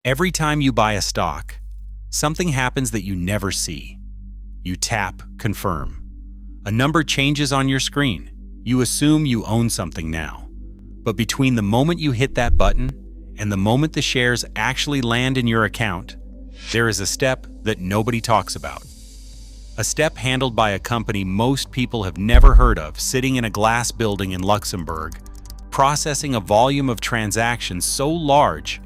Every time you buy a stock, something happens that you never see. You tap Confirm. A number changes on your screen. You assume you own something now. But between the moment you hit that button and the moment the shares actually land in your account, there is a step that nobody talks about. A step handled by a company most people have never heard of, sitting in a glass building in Luxembourg, processing a volume of transactions so large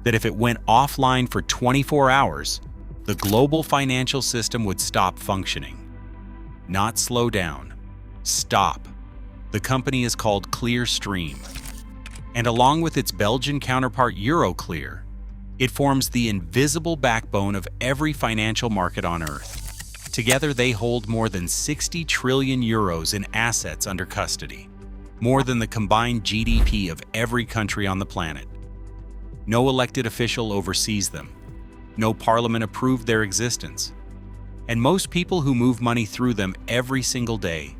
that if it went offline for 24 hours, the global financial system would stop functioning. Not slow down. Stop. The company is called Clearstream. And along with its Belgian counterpart Euroclear, it forms the invisible backbone of every financial market on Earth. Together, they hold more than 60 trillion euros in assets under custody, more than the combined GDP of every country on the planet. No elected official oversees them. No parliament approved their existence. And most people who move money through them every single day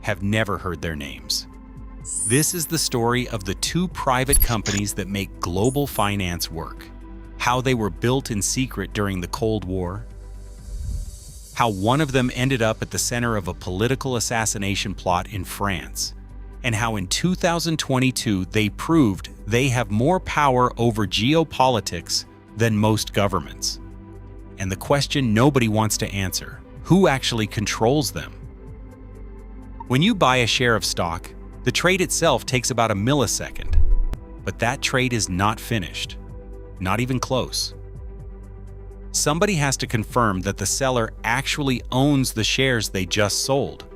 have never heard their names. This is the story of the two private companies that make global finance work, how they were built in secret during the Cold War, how one of them ended up at the center of a political assassination plot in France, and how in 2022 they proved they have more power over geopolitics than most governments. And the question nobody wants to answer: who actually controls them? When you buy a share of stock, the trade itself takes about a millisecond, but that trade is not finished, not even close. Somebody has to confirm that the seller actually owns the shares they just sold.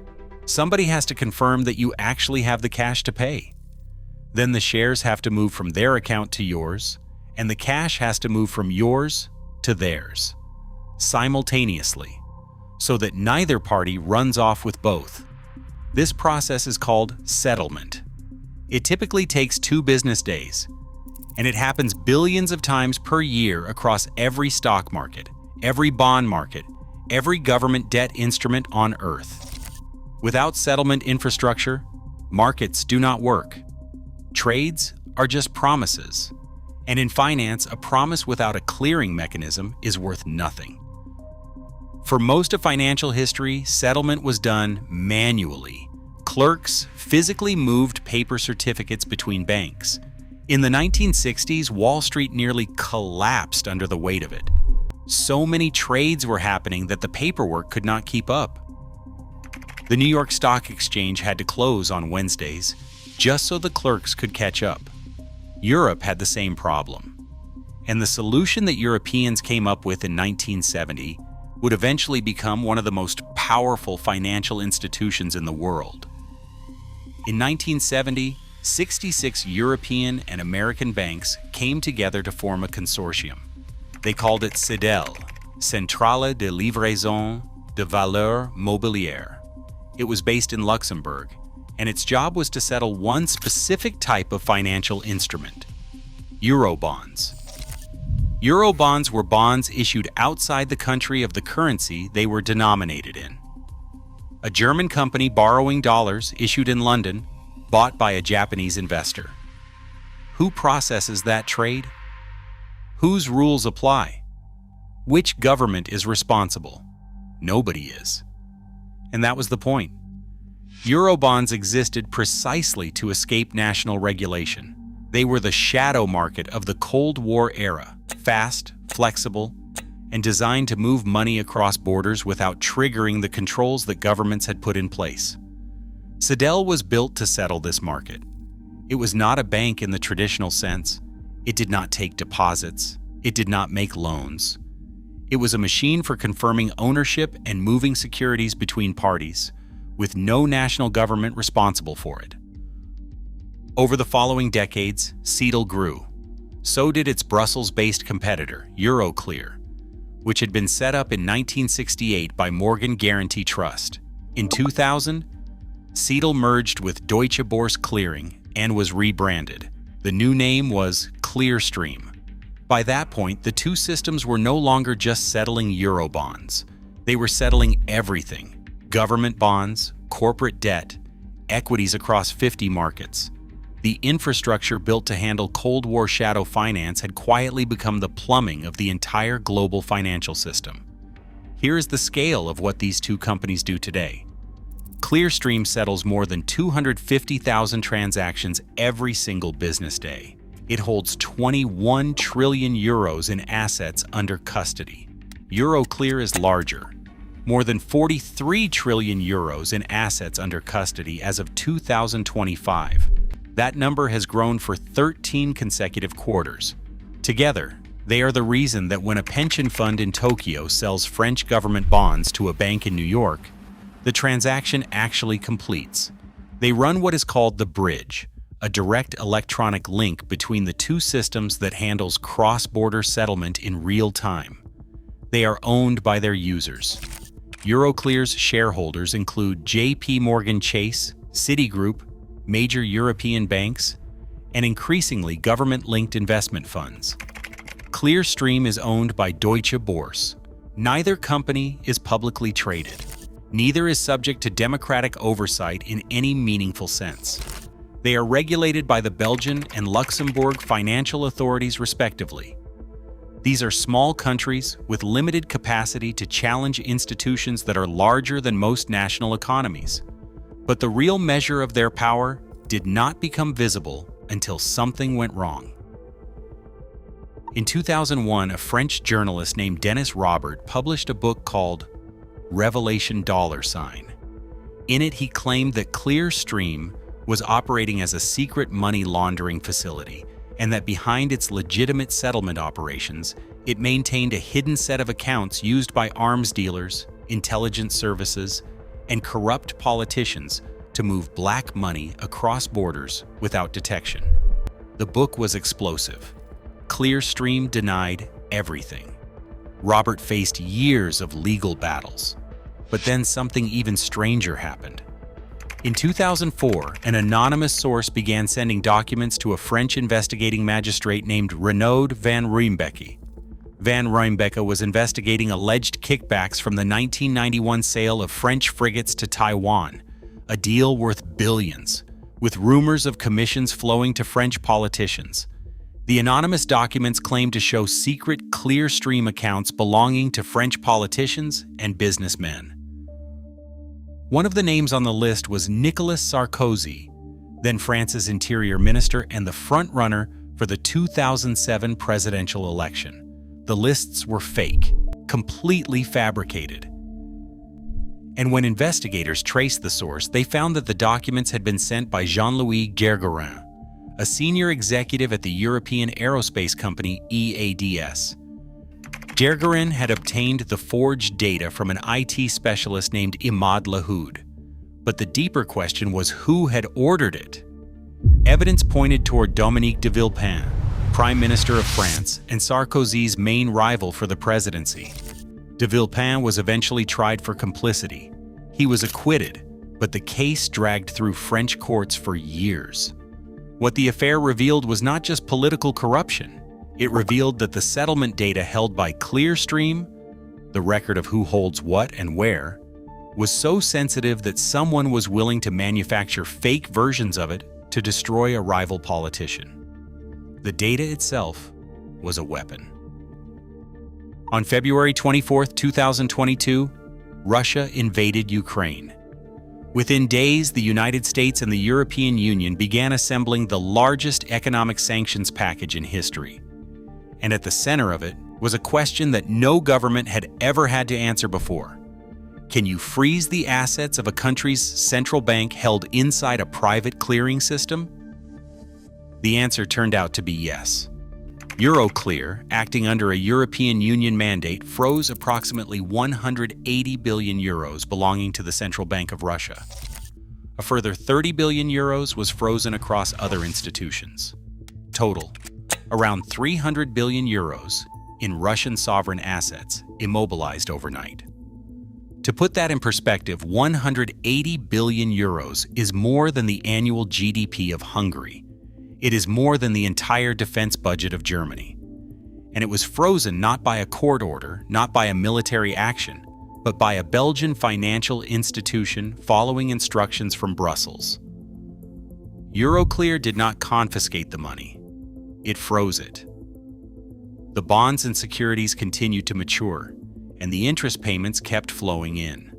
Somebody has to confirm that you actually have the cash to pay. Then the shares have to move from their account to yours, and the cash has to move from yours to theirs, simultaneously, so that neither party runs off with both. This process is called settlement. It typically takes 2 business days, and it happens billions of times per year across every stock market, every bond market, every government debt instrument on Earth. Without settlement infrastructure, markets do not work. Trades are just promises. And in finance, a promise without a clearing mechanism is worth nothing. For most of financial history, settlement was done manually. Clerks physically moved paper certificates between banks. In the 1960s, Wall Street nearly collapsed under the weight of it. So many trades were happening that the paperwork could not keep up. The New York Stock Exchange had to close on Wednesdays just so the clerks could catch up. Europe had the same problem. And the solution that Europeans came up with in 1970 would eventually become one of the most powerful financial institutions in the world. In 1970, 66 European and American banks came together to form a consortium. They called it Cedel, Centrale de Livraison de Valeurs Mobilières. It was based in Luxembourg, and its job was to settle one specific type of financial instrument: Eurobonds. Eurobonds were bonds issued outside the country of the currency they were denominated in. A German company borrowing dollars issued in London, bought by a Japanese investor. Who processes that trade? Whose rules apply? Which government is responsible? Nobody is. And that was the point. Eurobonds existed precisely to escape national regulation. They were the shadow market of the Cold War era, fast, flexible, and designed to move money across borders without triggering the controls that governments had put in place. Cedel was built to settle this market. It was not a bank in the traditional sense. It did not take deposits. It did not make loans. It was a machine for confirming ownership and moving securities between parties, with no national government responsible for it. Over the following decades, Cedel grew. So did its Brussels-based competitor, Euroclear, which had been set up in 1968 by Morgan Guaranty Trust. In 2000, Cedel merged with Deutsche Börse Clearing and was rebranded. The new name was Clearstream. By that point, the two systems were no longer just settling Eurobonds. They were settling everything: government bonds, corporate debt, equities across 50 markets. The infrastructure built to handle Cold War shadow finance had quietly become the plumbing of the entire global financial system. Here is the scale of what these two companies do today. Clearstream settles more than 250,000 transactions every single business day. It holds 21 trillion euros in assets under custody. Euroclear is larger. More than 43 trillion euros in assets under custody as of 2025. That number has grown for 13 consecutive quarters. Together, they are the reason that when a pension fund in Tokyo sells French government bonds to a bank in New York, the transaction actually completes. They run what is called the bridge, a direct electronic link between the two systems that handles cross-border settlement in real time. They are owned by their users. Euroclear's shareholders include JP Morgan Chase, Citigroup, major European banks, and increasingly government-linked investment funds. Clearstream is owned by Deutsche Börse. Neither company is publicly traded. Neither is subject to democratic oversight in any meaningful sense. They are regulated by the Belgian and Luxembourg financial authorities respectively. These are small countries with limited capacity to challenge institutions that are larger than most national economies. But the real measure of their power did not become visible until something went wrong. In 2001, a French journalist named Denis Robert published a book called Revelation $. In it, he claimed that Clearstream was operating as a secret money laundering facility, and that behind its legitimate settlement operations, it maintained a hidden set of accounts used by arms dealers, intelligence services, and corrupt politicians to move black money across borders without detection. The book was explosive. Clearstream denied everything. Robert faced years of legal battles. But then something even stranger happened. In 2004, an anonymous source began sending documents to a French investigating magistrate named Renaud van Ruymbeke. Van Ruymbeke was investigating alleged kickbacks from the 1991 sale of French frigates to Taiwan, a deal worth billions, with rumors of commissions flowing to French politicians. The anonymous documents claimed to show secret Clearstream accounts belonging to French politicians and businessmen. One of the names on the list was Nicolas Sarkozy, then France's interior minister and the front-runner for the 2007 presidential election. The lists were fake, completely fabricated. And when investigators traced the source, they found that the documents had been sent by Jean-Louis Gergerin, a senior executive at the European aerospace company EADS. Gergerin had obtained the forged data from an IT specialist named Imad Lahoud. But the deeper question was who had ordered it? Evidence pointed toward Dominique de Villepin, Prime Minister of France and Sarkozy's main rival for the presidency. De Villepin was eventually tried for complicity. He was acquitted, but the case dragged through French courts for years. What the affair revealed was not just political corruption. It revealed that the settlement data held by Clearstream, the record of who holds what and where, was so sensitive that someone was willing to manufacture fake versions of it to destroy a rival politician. The data itself was a weapon. On February 24, 2022, Russia invaded Ukraine. Within days, the United States and the European Union began assembling the largest economic sanctions package in history. And at the center of it was a question that no government had ever had to answer before. Can you freeze the assets of a country's central bank held inside a private clearing system? The answer turned out to be yes. Euroclear, acting under a European Union mandate, froze approximately 180 billion euros belonging to the Central Bank of Russia. A further 30 billion euros was frozen across other institutions. Total, around 300 billion euros in Russian sovereign assets immobilized overnight. To put that in perspective, 180 billion euros is more than the annual GDP of Hungary. It is more than the entire defense budget of Germany. And it was frozen not by a court order, not by a military action, but by a Belgian financial institution following instructions from Brussels. Euroclear did not confiscate the money. It froze it. The bonds and securities continued to mature, and the interest payments kept flowing in.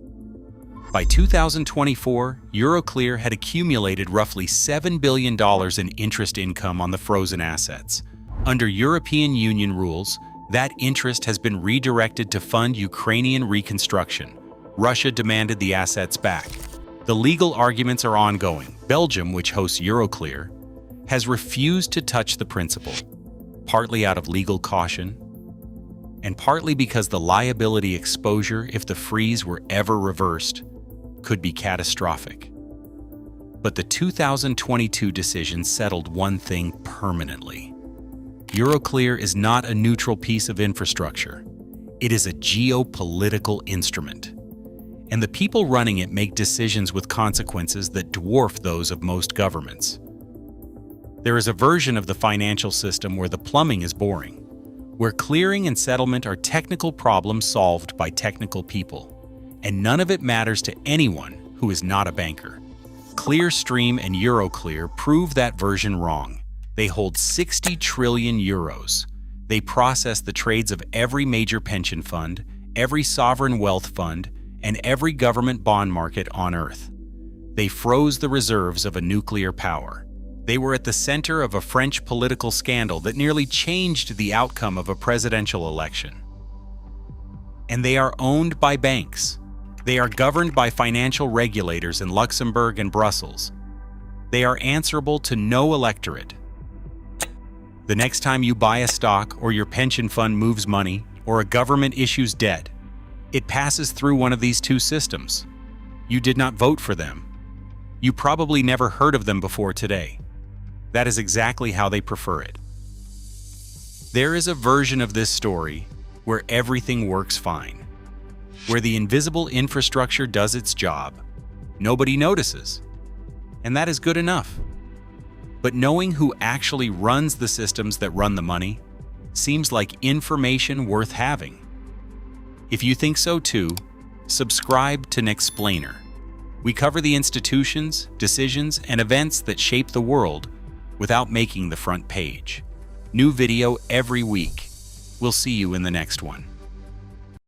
By 2024, Euroclear had accumulated roughly $7 billion in interest income on the frozen assets. Under European Union rules, that interest has been redirected to fund Ukrainian reconstruction. Russia demanded the assets back. The legal arguments are ongoing. Belgium, which hosts Euroclear, has refused to touch the principal, partly out of legal caution, and partly because the liability exposure, if the freeze were ever reversed, could be catastrophic. But the 2022 decision settled one thing permanently. Euroclear is not a neutral piece of infrastructure. It is a geopolitical instrument. And the people running it make decisions with consequences that dwarf those of most governments. There is a version of the financial system where the plumbing is boring, where clearing and settlement are technical problems solved by technical people, and none of it matters to anyone who is not a banker. Clearstream and Euroclear prove that version wrong. They hold 60 trillion euros. They process the trades of every major pension fund, every sovereign wealth fund, and every government bond market on Earth. They froze the reserves of a nuclear power. They were at the center of a French political scandal that nearly changed the outcome of a presidential election. And they are owned by banks. They are governed by financial regulators in Luxembourg and Brussels. They are answerable to no electorate. The next time you buy a stock or your pension fund moves money or a government issues debt, it passes through one of these two systems. You did not vote for them. You probably never heard of them before today. That is exactly how they prefer it. There is a version of this story where everything works fine, where the invisible infrastructure does its job. Nobody notices, and that is good enough. But knowing who actually runs the systems that run the money seems like information worth having. If you think so too, subscribe to Nexplainr. We cover the institutions, decisions, and events that shape the world without making the front page. New video every week. We'll see you in the next one.